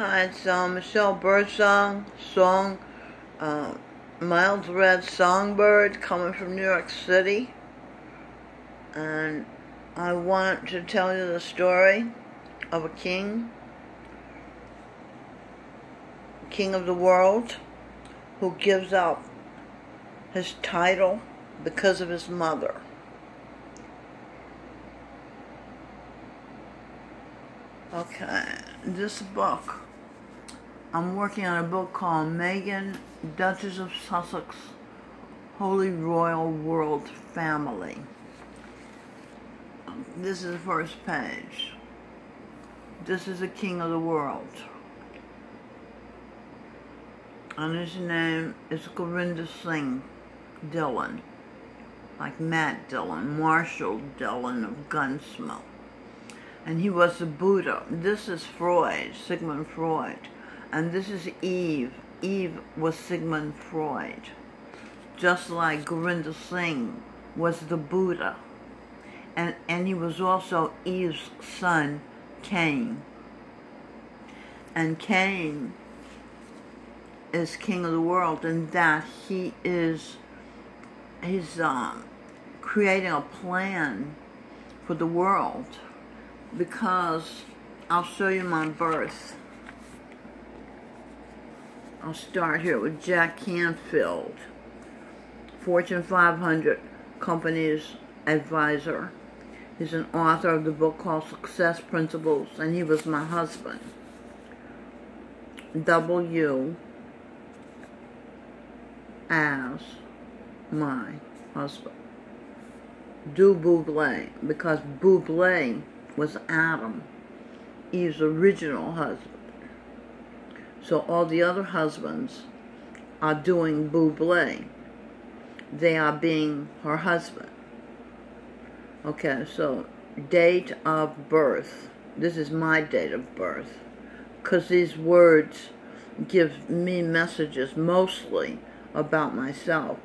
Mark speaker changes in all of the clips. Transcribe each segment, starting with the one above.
Speaker 1: Hi, it's Michelle Birdsong song, Miles Red Songbird, coming from New York City. And I want to tell you the story of a king of the world, who gives up his title because of his mother. Okay, this book, I'm working on a book called Meghan, Duchess of Sussex, Holy Royal World Family. This is the first page. This is the king of the world. And his name is Gurinder Singh Dillon, like Matt Dillon, Marshall Dillon of Gunsmoke. And he was the Buddha. This is Freud, Sigmund Freud. And this is Eve. Eve was Sigmund Freud. Just like Gurinder Singh was the Buddha. And he was also Eve's son, Cain. And Cain is king of the world, and that he's creating a plan for the world. Because I'll show you my birth. I'll start here with Jack Canfield, Fortune 500 company's advisor. He's an author of the book called Success Principles, and he was my husband. W as my husband. Du Boulay, because Boulay was Adam, Eve's original husband. So all the other husbands are doing Boulay. They are being her husband. Okay, so date of birth. This is my date of birth, because these words give me messages mostly about myself.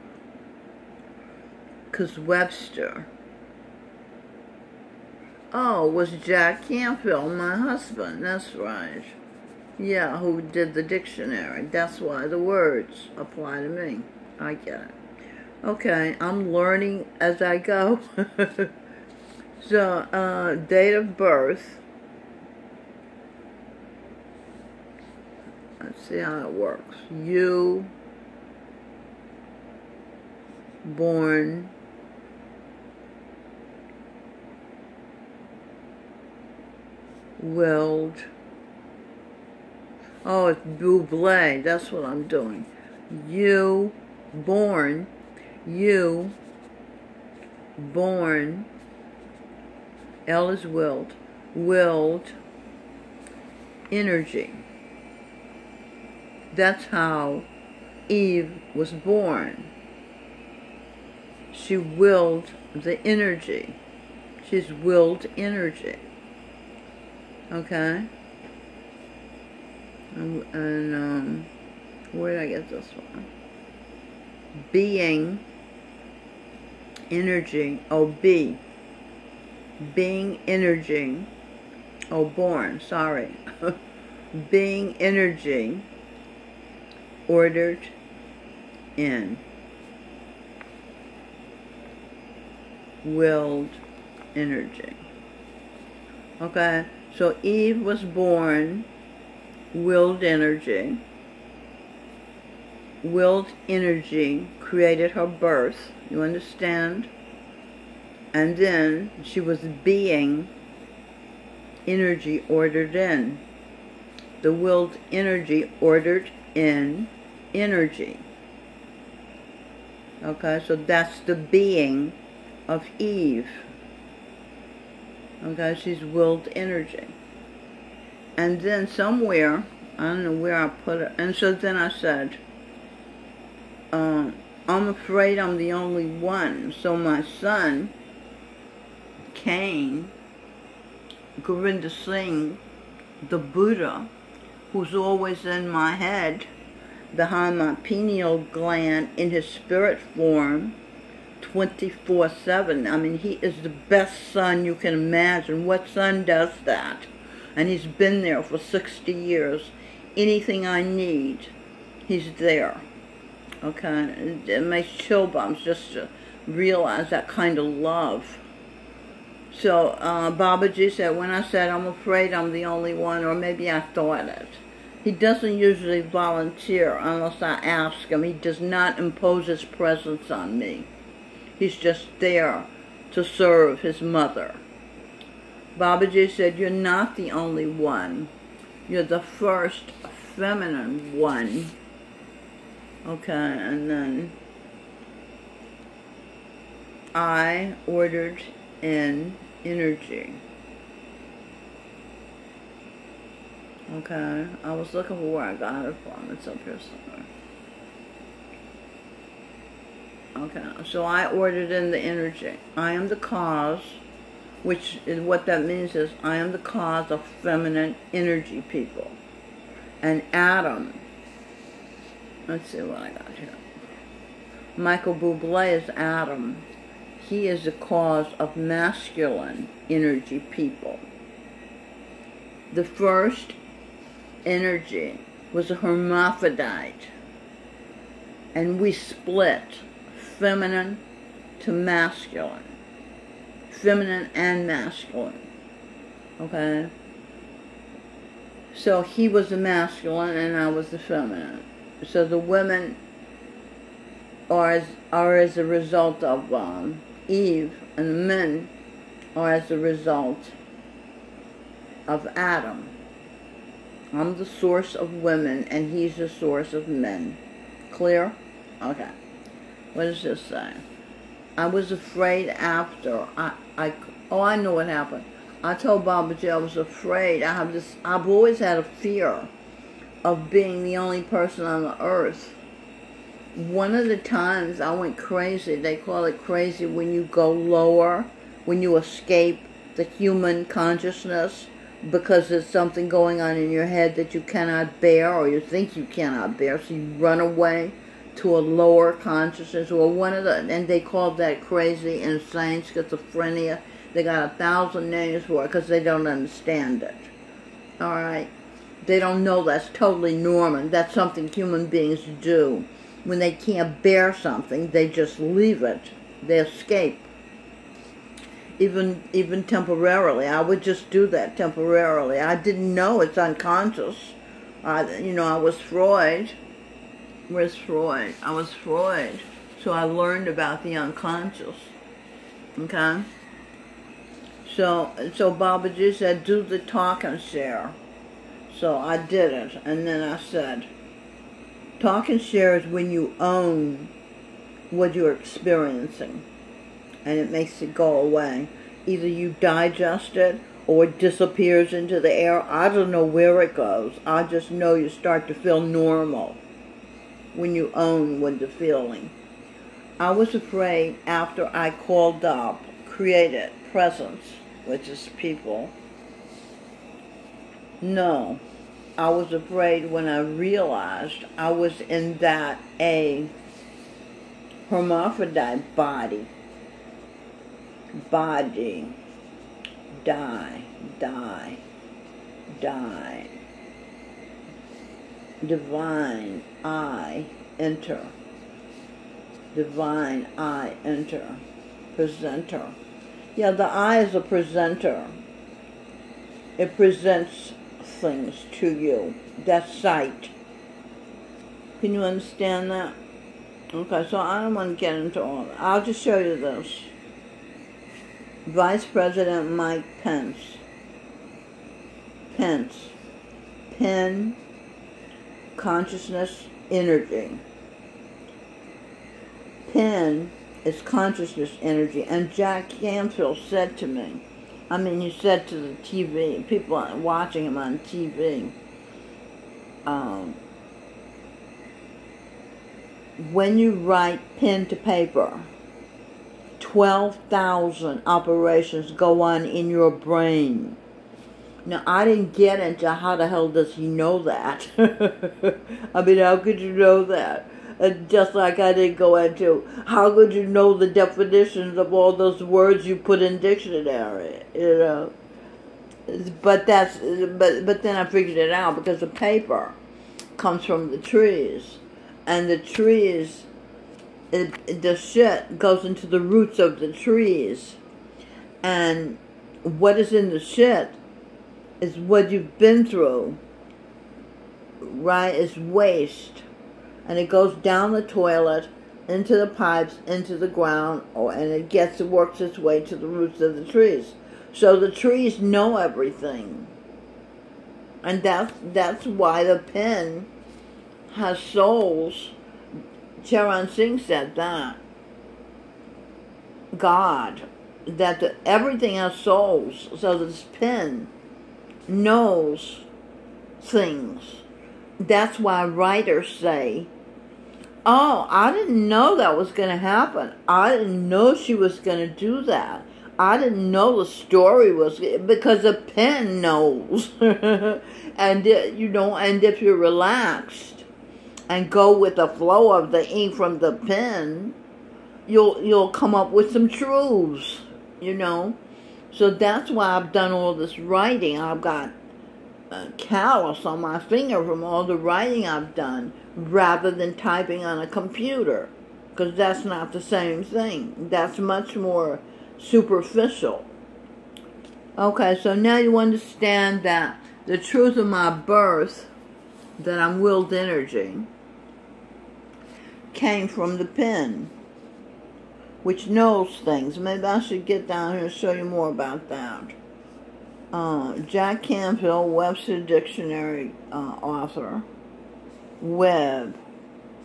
Speaker 1: Because Webster, was Jack Canfield, my husband. That's right. Yeah, who did the dictionary. That's why the words apply to me. I get it. Okay, I'm learning as I go. So, date of birth. Let's see how it works. You born willed. Oh, it's Bublé. That's what I'm doing. You born L is willed energy. That's how Eve was born. She willed the energy. She's willed energy. Okay? And where did I get this one? Being energy. B. Being energy. Born. Sorry. Being energy ordered in. Willed energy. Okay, so Eve was born willed energy. Willed energy created her birth. You understand? And then she was being energy ordered in. The willed energy ordered in energy. Okay, so that's the being of Eve. Okay, she's willed energy. And then somewhere, I don't know where I put it, and so then I said, I'm afraid I'm the only one. So my son, Cain, Gurinder Singh, the Buddha, who's always in my head, behind my pineal gland in his spirit form, 24/7. I mean, he is the best son you can imagine. What son does that? And he's been there for 60 years. Anything I need, he's there. Okay? It makes chill bumps just to realize that kind of love. So Babaji said, when I said I'm afraid I'm the only one, or maybe I thought it. He doesn't usually volunteer unless I ask him. He does not impose his presence on me. He's just there to serve his mother. Babaji said, you're not the only one. You're the first feminine one. Okay, and then I ordered in energy. Okay, I was looking for where I got it from. It's up here somewhere. Okay, so I ordered in the energy. I am the cause, which is what that means is I am the cause of feminine energy, people. And Adam, let's see what I got here. Michael Bublé is Adam. He is the cause of masculine energy, people. The first energy was a hermaphrodite, and we split feminine to masculine. Feminine and masculine. Okay? So he was the masculine and I was the feminine. So the women are as a result of Eve, and the men are as a result of Adam. I'm the source of women and he's the source of men. Clear? Okay. What does this say? I was afraid after I know what happened. I told Babaji I was afraid. I've always had a fear of being the only person on the earth. One of the times I went crazy, they call it crazy when you go lower, when you escape the human consciousness because there's something going on in your head that you cannot bear or you think you cannot bear, so you run away to a lower consciousness, or and they call that crazy, insane, schizophrenia. They got 1,000 names for it because they don't understand it. Alright? They don't know that's totally normal. That's something human beings do. When they can't bear something, they just leave it. They escape. Even temporarily. I would just do that temporarily. I didn't know it's unconscious. I was Freud. Where's Freud? I was Freud. So I learned about the unconscious. Okay? So Babaji said, do the talk and share. So I did it. And then I said, talk and share is when you own what you're experiencing. And it makes it go away. Either you digest it or it disappears into the air. I don't know where it goes. I just know you start to feel normal when you own what you're feeling. I was afraid after I called up, created presence, which is people. No, I was afraid when I realized I was in that a hermaphrodite body. Body, die, die, die. Divine, I, enter. Divine, I, enter. Presenter. Yeah, the I is a presenter. It presents things to you. That's sight. Can you understand that? Okay, so I don't want to get into all that. I'll just show you this. Vice President Mike Pence. Pence. Pen. Consciousness. Energy. Pen is consciousness energy. And Jack Canfield said to me, he said to the TV, people watching him on TV, when you write pen to paper, 12,000 operations go on in your brain. Now, I didn't get into how the hell does he know that. How could you know that? And just like I didn't go into how could you know the definitions of all those words you put in dictionary, but then I figured it out because the paper comes from the trees, and the trees, the shit goes into the roots of the trees, and what is in the shit is what you've been through, right? It's waste, and it goes down the toilet, into the pipes, into the ground, and it works its way to the roots of the trees. So the trees know everything, and that's why the pen has souls. Charan Singh said that. God, that everything has souls, so this pen knows things. That's why writers say, oh, I didn't know that was going to happen. I didn't know she was going to do that. I didn't know the story was, because the pen knows. And and if you're relaxed and go with the flow of the ink from the pen, you'll come up with some truths, So that's why I've done all this writing. I've got a callus on my finger from all the writing I've done, rather than typing on a computer, because that's not the same thing. That's much more superficial. Okay, so now you understand that the truth of my birth, that I'm willed energy, came from the pen, which knows things. Maybe I should get down here and show you more about that. Jack Canfield, Webster Dictionary author. Web,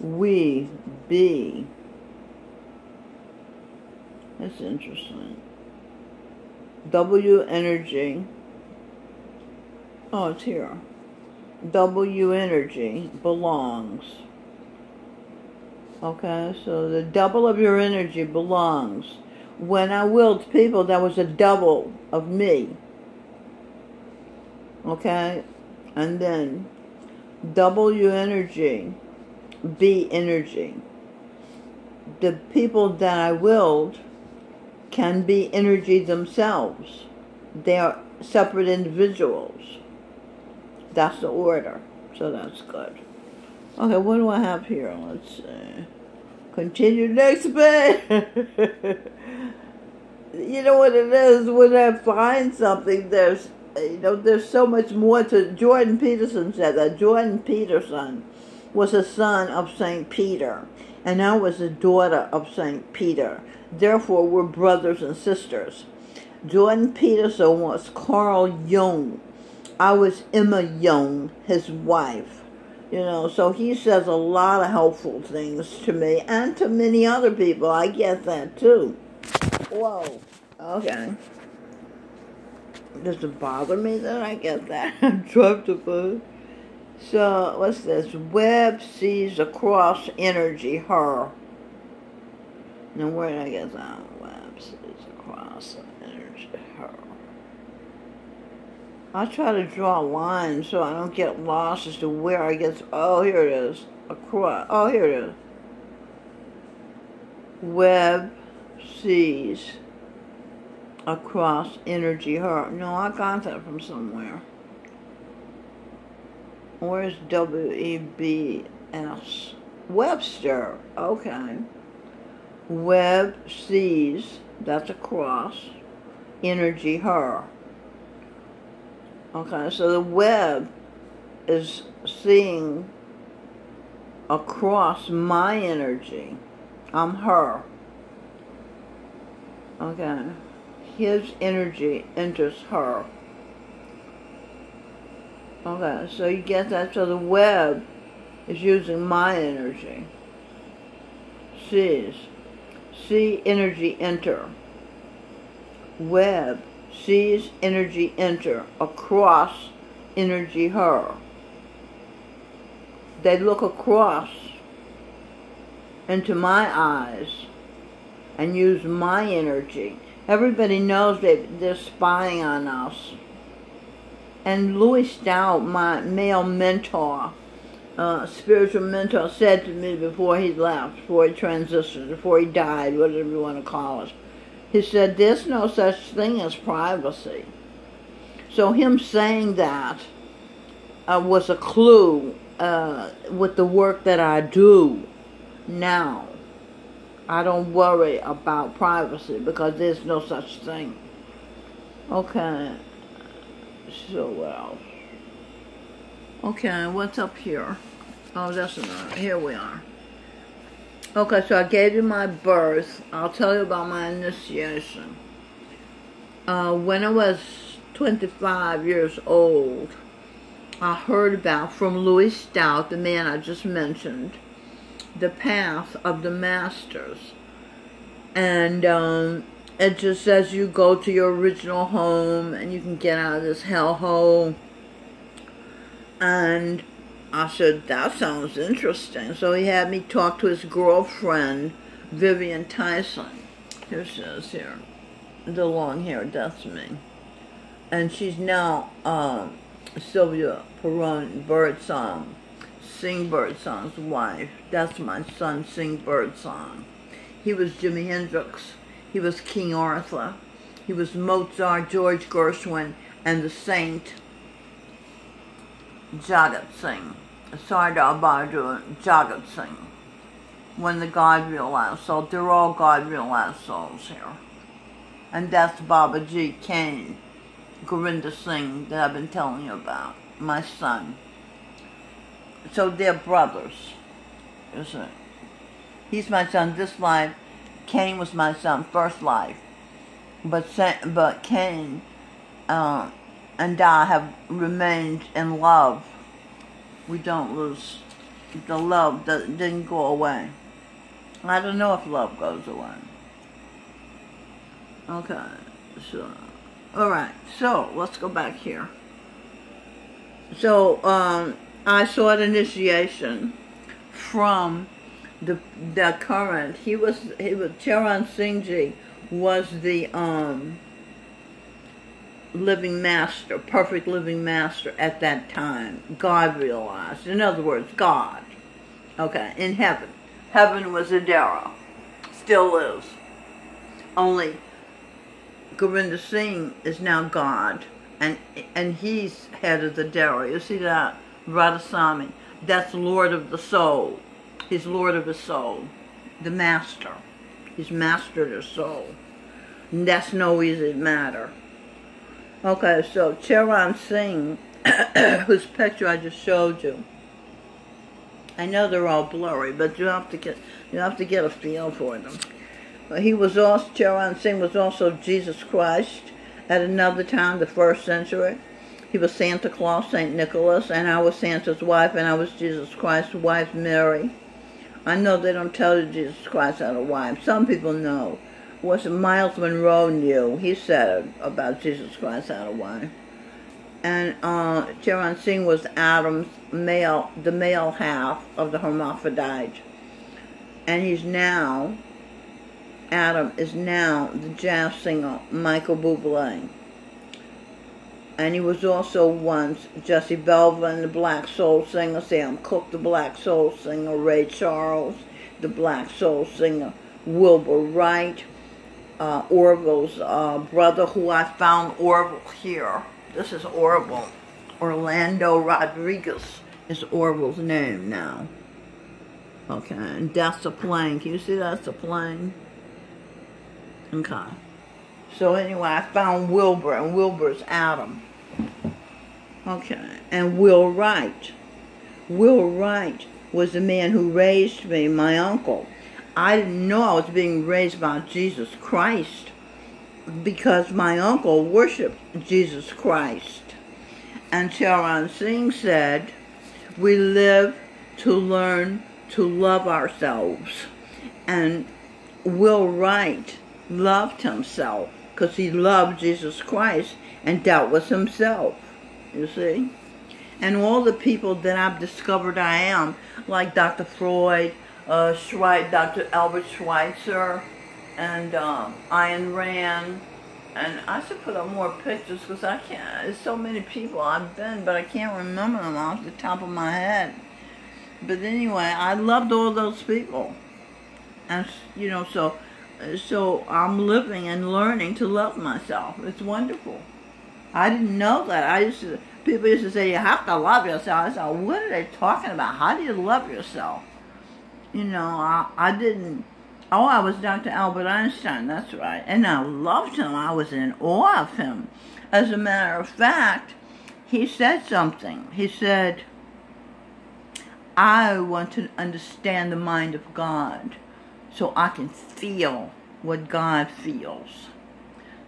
Speaker 1: we, be. That's interesting. W energy. Oh, it's here. W energy belongs. Okay, so the double of your energy belongs. When I willed people, that was a double of me. Okay, and then W energy, B energy. The people that I willed can be energy themselves. They are separate individuals. That's the order. So that's good. Okay, what do I have here? Let's see. Continue next page. You know what it is? When I find something, there's so much more to. Jordan Peterson said that. Jordan Peterson was a son of St. Peter, and I was a daughter of St. Peter. Therefore, we're brothers and sisters. Jordan Peterson was Carl Jung. I was Emma Jung, his wife. So he says a lot of helpful things to me and to many other people. I get that too. Whoa. Okay. Does it bother me that I get that? I'm trying to put. So, what's this? Web sees across energy her. Now, where did I get that? Web sees across energy her. I try to draw a line so I don't get lost as to where I get. Oh, here it is. Across. Oh, here it is. Web sees across energy her. No, I got that from somewhere. Where's W-E-B-S? Webster. Okay. Web sees, that's across, energy her. Okay, so the web is seeing across my energy. I'm her. Okay. His energy enters her. Okay, so you get that? So the web is using my energy. Sees. See energy enter. Web sees energy enter across energy her. They look across into my eyes and use my energy. Everybody knows they're spying on us. And Louis Stout, my male mentor, spiritual mentor, said to me before he left, before he transitioned, before he died, whatever you want to call it, he said, there's no such thing as privacy. So him saying that was a clue with the work that I do now. I don't worry about privacy because there's no such thing. Okay, so what else? Okay, what's up here? Oh, that's enough. Here we are. Okay, so I gave you my birth. I'll tell you about my initiation. When I was 25 years old, I heard about from Louis Stout, the man I just mentioned, the path of the masters. And it just says you go to your original home and you can get out of this hellhole. And I said, that sounds interesting. So he had me talk to his girlfriend, Vivian Tyson. Here she is here. The long hair, that's me. And she's now Sylvia Perron Birdsong, Sing Birdsong's wife. That's my son, Sing Birdsong. He was Jimi Hendrix. He was King Arthur. He was Mozart, George Gershwin, and the Saint Jagat Singh. Sardar Badu Jagat Singh. When the God realized soul. They're all God realized souls here. And that's Baba G. Kane, Gurinder Singh that I've been telling you about. My son. So they're brothers. You see. He's my son this life. Cain was my son first life. But Cain and I have remained in love. We don't lose. The love didn't go away. I don't know if love goes away. Okay. So, alright. So, let's go back here. So, I sought initiation from the current. He was Charan Singh Ji was the living master, perfect living master at that time. God realized. In other words, God. Okay, in heaven. Heaven was Adara. Still is. Only Gurinder Singh is now God. And he's head of the Dara. You see that? Radhaswami. That's Lord of the soul. He's Lord of his soul. The master. He's mastered his soul. And that's no easy matter. Okay, so Charan Singh, whose picture I just showed you. I know they're all blurry, but you have to get a feel for them. But he was also Charan Singh was also Jesus Christ at another time, the 1st century. He was Santa Claus, Saint Nicholas, and I was Santa's wife, and I was Jesus Christ's wife, Mary. I know they don't tell you Jesus Christ had a wife. Some people know. What Miles Monroe knew. He said it about Jesus Christ had a wife. And Charan Singh was Adam's male, the male half of the hermaphrodite. And he's now, Adam is now the jazz singer Michael Bublé. And he was also once Jesse Belvin, the black soul singer, Sam Cooke, the black soul singer, Ray Charles, the black soul singer, Wilbur Wright, Orville's brother, who I found Orville here. This is Orville. Orlando Rodriguez is Orville's name now. Okay, and that's a plane. Can you see that's a plane? Okay. So anyway, I found Wilbur, and Wilbur's Adam. Okay, and Will Wright. Will Wright was the man who raised me, my uncle. I didn't know I was being raised by Jesus Christ because my uncle worshipped Jesus Christ. And Charan Singh said, we live to learn to love ourselves. And Will Wright loved himself because he loved Jesus Christ, and that was himself, you see. And all the people that I've discovered I am, like Dr. Freud, Dr. Albert Schweitzer, and Ayn Rand, and I should put up more pictures because I can't, there's so many people I've been, but I can't remember them off the top of my head. But anyway, I loved all those people. And, you know, so I'm living and learning to love myself. It's wonderful. I didn't know that. People used to say, you have to love yourself. I said, what are they talking about? How do you love yourself? You know, I didn't. Oh, I was Dr. Albert Einstein, that's right. And I loved him. I was in awe of him. As a matter of fact, he said something. He said, I want to understand the mind of God so I can feel what God feels.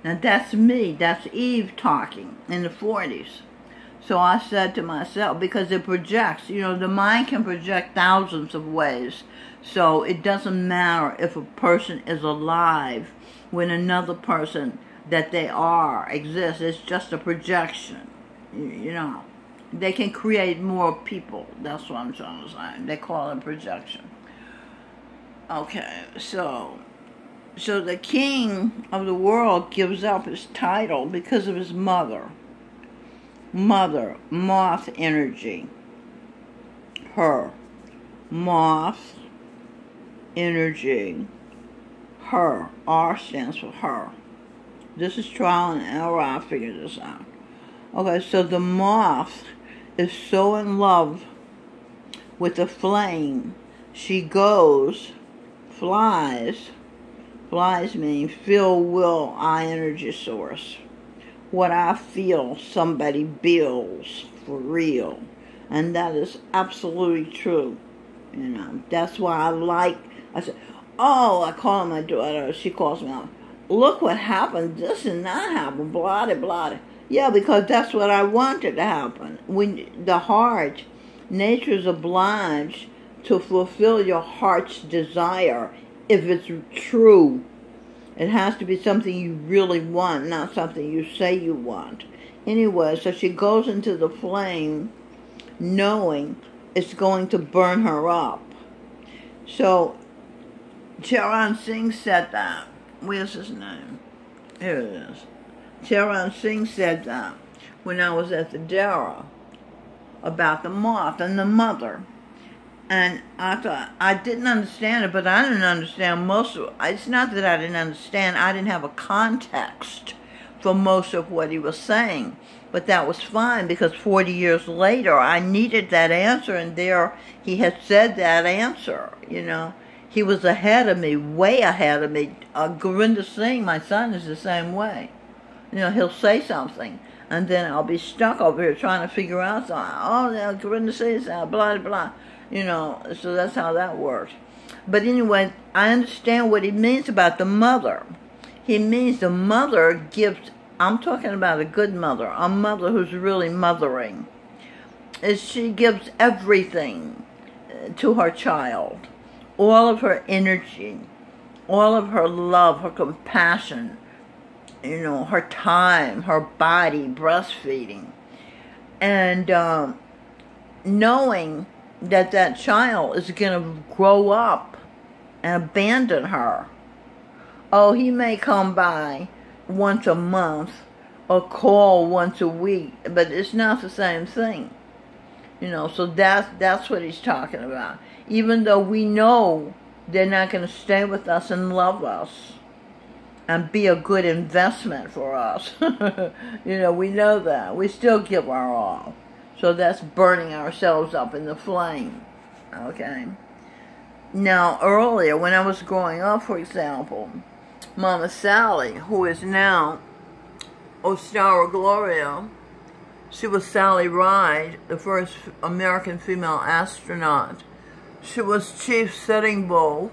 Speaker 1: Now that's me. That's Eve talking in the 40s. So I said to myself, because it projects, you know, the mind can project thousands of ways. So it doesn't matter if a person is alive when another person that they are exists. It's just a projection, you know. They can create more people. That's what I'm trying to say. They call it projection. Okay, so the king of the world gives up his title because of his mother. Mother, moth energy. Her. Moth energy. Her. R stands for her. This is trial and error. I figured this out. Okay, so the moth is so in love with the flame. She goes, flies. Flies mean feel, will, I energy source. What I feel, somebody builds for real. And that is absolutely true. You know, that's why I said, oh, I call my daughter, she calls me out. Look what happened, this and that happened, blah, blah. Yeah, because that's what I wanted to happen. When the heart, nature is obliged to fulfill your heart's desire if it's true. It has to be something you really want, not something you say you want. Anyway, so she goes into the flame knowing it's going to burn her up. So, Charan Singh said that. Where's his name? Here it is. Charan Singh said that when I was at the Dara about the moth and the mother. And I thought, I didn't understand it, but I didn't understand most of it. It's not that I didn't understand. I didn't have a context for most of what he was saying. But that was fine, because 40 years later, I needed that answer, and there he had said that answer, you know. He was ahead of me, way ahead of me. Gurinder Singh, my son, is the same way. You know, he'll say something, and then I'll be stuck over here trying to figure out something. Oh, yeah, Gurinder Singh, blah, blah. You know, so that's how that works. But anyway, I understand what he means about the mother. He means the mother gives, I'm talking about a good mother, a mother who's really mothering. She gives everything to her child. All of her energy, all of her love, her compassion, you know, her time, her body, breastfeeding. And knowing that that child is going to grow up and abandon her. Oh, he may come by once a month or call once a week, but it's not the same thing. You know, so that's what he's talking about. Even though we know they're not going to stay with us and love us and be a good investment for us. You know, we know that. We still give our all. So that's burning ourselves up in the flame, okay? Now, earlier, when I was growing up, for example, Mama Sally, who is now Ostara Gloria, she was Sally Ride, the first American female astronaut. She was Chief Sitting Bull,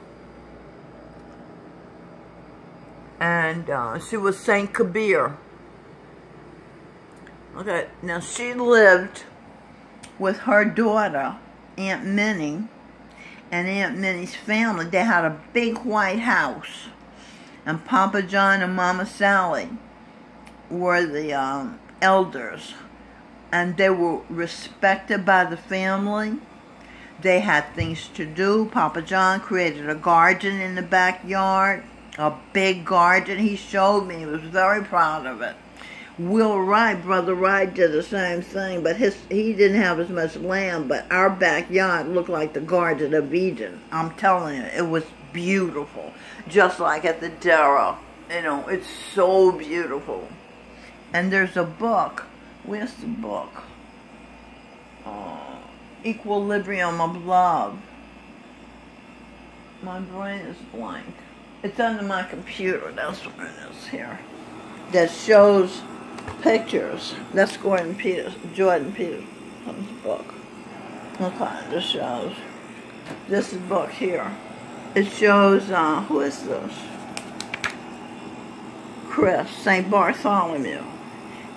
Speaker 1: and she was Saint Kabir. Okay, now she lived with her daughter, Aunt Minnie, and Aunt Minnie's family. They had a big white house, and Papa John and Mama Sally were the elders, and they were respected by the family. They had things to do. Papa John created a garden in the backyard, a big garden. He showed me. He was very proud of it. Will Wright, Brother Wright, did the same thing, but he didn't have as much land, but our backyard looked like the Garden of Eden. I'm telling you, it was beautiful. Just like at the Dara. You know, it's so beautiful. And there's a book. Where's the book? Equilibrium of Love. My brain is blank. It's under my computer. That's where it is here. That shows pictures. That's Jordan Peterson's book. Okay, this shows. This is book here. It shows, who is this? Chris, St. Bartholomew.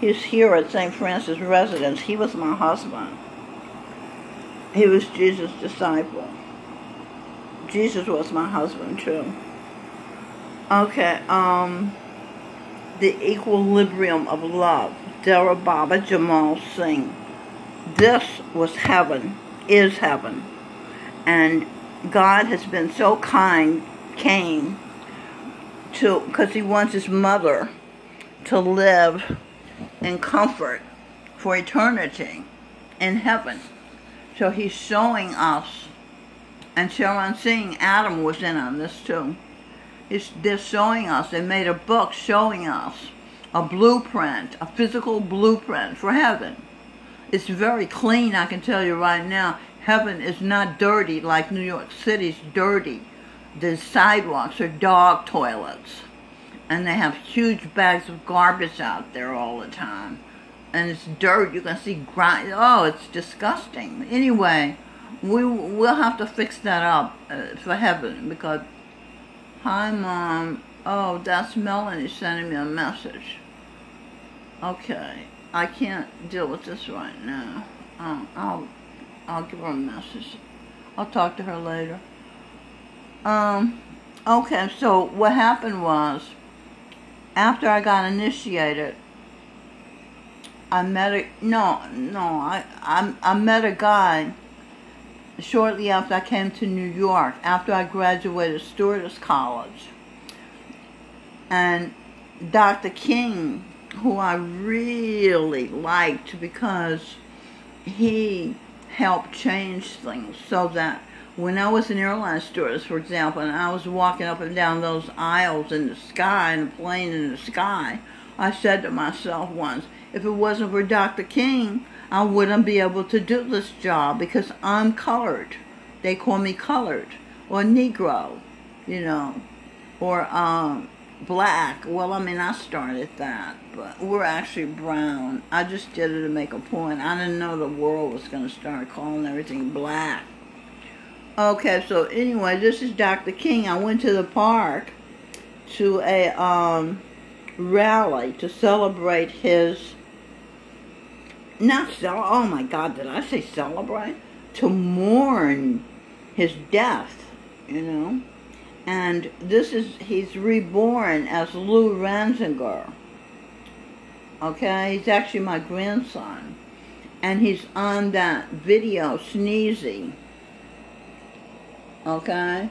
Speaker 1: He's here at St. Francis residence. He was my husband. He was Jesus' disciple. Jesus was my husband too. Okay, The Equilibrium of Love, Dara Baba Jamal Singh. This was heaven, is heaven. And God has been so kind, came to, because he wants his mother to live in comfort for eternity in heaven. So he's showing us, and Sharon Singh, Adam was in on this too. They're showing us, they made a book showing us a blueprint, a physical blueprint for heaven. It's very clean, I can tell you right now. Heaven is not dirty like New York City's dirty. The sidewalks are dog toilets. And they have huge bags of garbage out there all the time. And it's dirt, you can see grind. Oh, it's disgusting. Anyway, we'll have to fix that up for heaven because, hi Mom. Oh, that's Melanie sending me a message. Okay, I can't deal with this right now. I'll give her a message. I'll talk to her later. Okay, so what happened was, after I got initiated, I met I met a guy shortly after I came to New York, after I graduated Stewardess College. And Dr. King, who I really liked because he helped change things so that when I was an airline stewardess, for example, and I was walking up and down those aisles in the sky, in a plane in the sky, I said to myself once, if it wasn't for Dr. King, I wouldn't be able to do this job because I'm colored. They call me colored, or Negro, you know, or black. Well, I mean, I started that, but we're actually brown. I just did it to make a point. I didn't know the world was going to start calling everything black. Okay, so anyway, this is Dr. King. I went to the park to a rally to celebrate his, oh my God, did I say celebrate? To mourn his death, you know. And he's reborn as Lou Ranziger. Okay, he's actually my grandson. And he's on that video, Sneezy. Okay?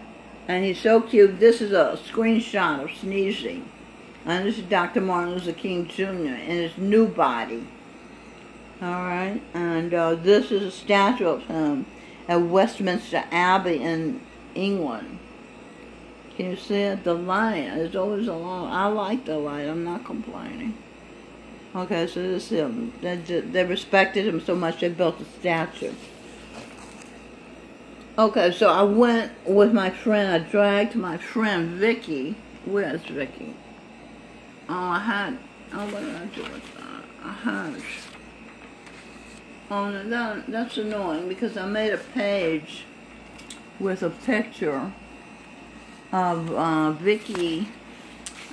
Speaker 1: And he's so cute. This is a screenshot of Sneezy. And this is Dr. Martin Luther King Jr. in his new body. Alright? And this is a statue of him at Westminster Abbey in England. Can you see it? The light. There's always a lot. I like the light. I'm not complaining. Okay, so this is him. They respected him so much they built a statue. Okay, so I went with my friend. I dragged my friend Vicky. Where's Vicky? What did I do with that? Oh, no, that's annoying because I made a page with a picture of Vicky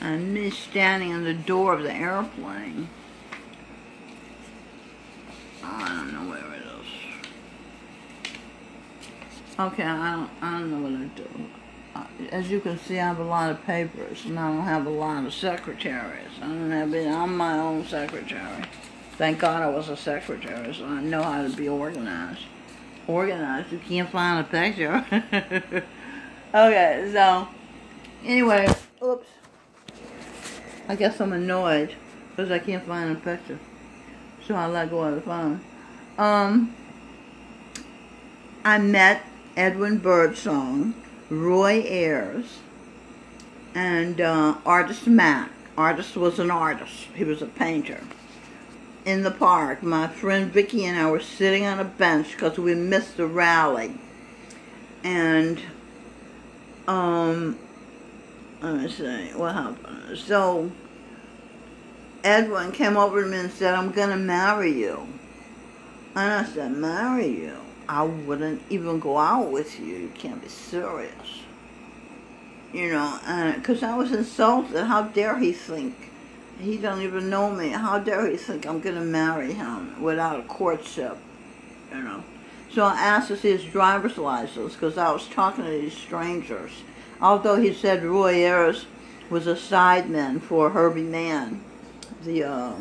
Speaker 1: and me standing in the door of the airplane. Oh, I don't know where it is. Okay, I don't know what I do. As you can see, I have a lot of papers, and I don't have a lot of secretaries. I'm my own secretary. Thank God I was a secretary, so I know how to be organized. Organized, you can't find a picture. Okay, so, anyway, oops. I guess I'm annoyed because I can't find a picture. So I let go of the phone. I met Edwin Birdsong, Roy Ayers, and Artist Mac. Artist was an artist. He was a painter. in the park. My friend Vicky and I were sitting on a bench because we missed the rally. And, let me see, what happened? So, Edwin came over to me and said, I'm going to marry you. And I said, marry you? I wouldn't even go out with you. You can't be serious. You know, because I was insulted. How dare he think? He don't even know me. How dare he think I'm going to marry him without a courtship, you know? So I asked to see his driver's license because I was talking to these strangers. Although he said Roy Ayers was a sideman for Herbie Mann, the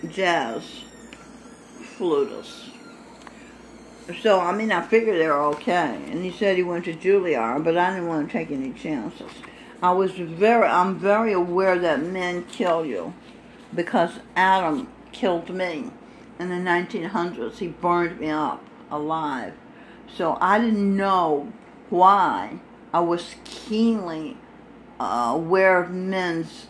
Speaker 1: jazz flutist. So, I mean, I figured they were okay. And he said he went to Juilliard, but I didn't want to take any chances. I'm very aware that men kill you because Adam killed me in the 1900s. He burned me up alive. So I didn't know why. I was keenly aware of men's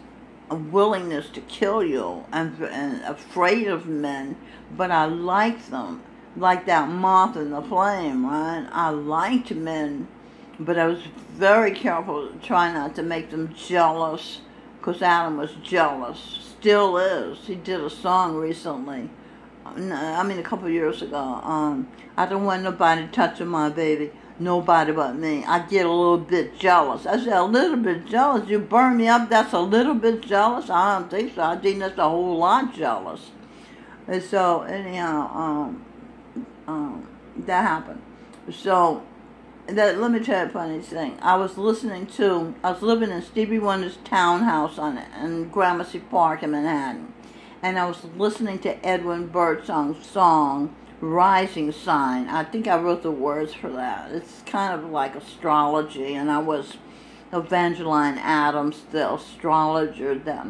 Speaker 1: willingness to kill you and afraid of men, but I liked them. Like that moth in the flame, right? I liked men, but I was very careful to try not to make them jealous, because Adam was jealous, still is. He did a song recently, I mean a couple of years ago, I don't want nobody touching my baby, nobody but me. I get a little bit jealous. I said, a little bit jealous? You burn me up, that's a little bit jealous? I don't think so. I think that's a whole lot jealous. And so, anyhow, that happened. So, let me tell you a funny thing. I was living in Stevie Wonder's townhouse in Gramercy Park in Manhattan. And I was listening to Edwin Birdsong's song, Rising Sign. I think I wrote the words for that. It's kind of like astrology. And I was Evangeline Adams, the astrologer that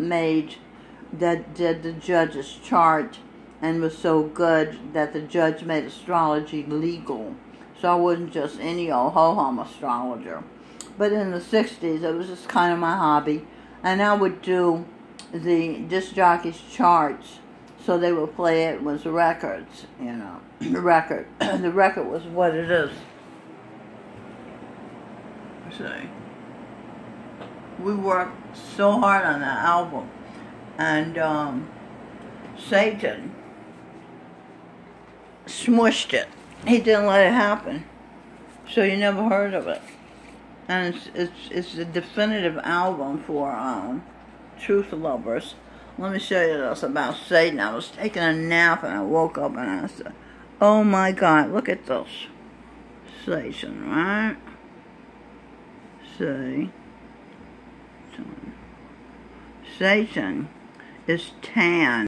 Speaker 1: did the judge's chart and was so good that the judge made astrology legal. So I wasn't just any old ho-hum astrologer. But in the 60s, it was just kind of my hobby. And I would do the disc jockey's charts, so they would play it with records, you know. The record was what it is. See, we worked so hard on that album. And Satan smushed it. He didn't let it happen, so you never heard of it. And it's a definitive album for truth lovers. Let me show you this about Satan. I was taking a nap and I woke up and I said, "Oh my God, look at this, Satan, right? See, Satan is tan."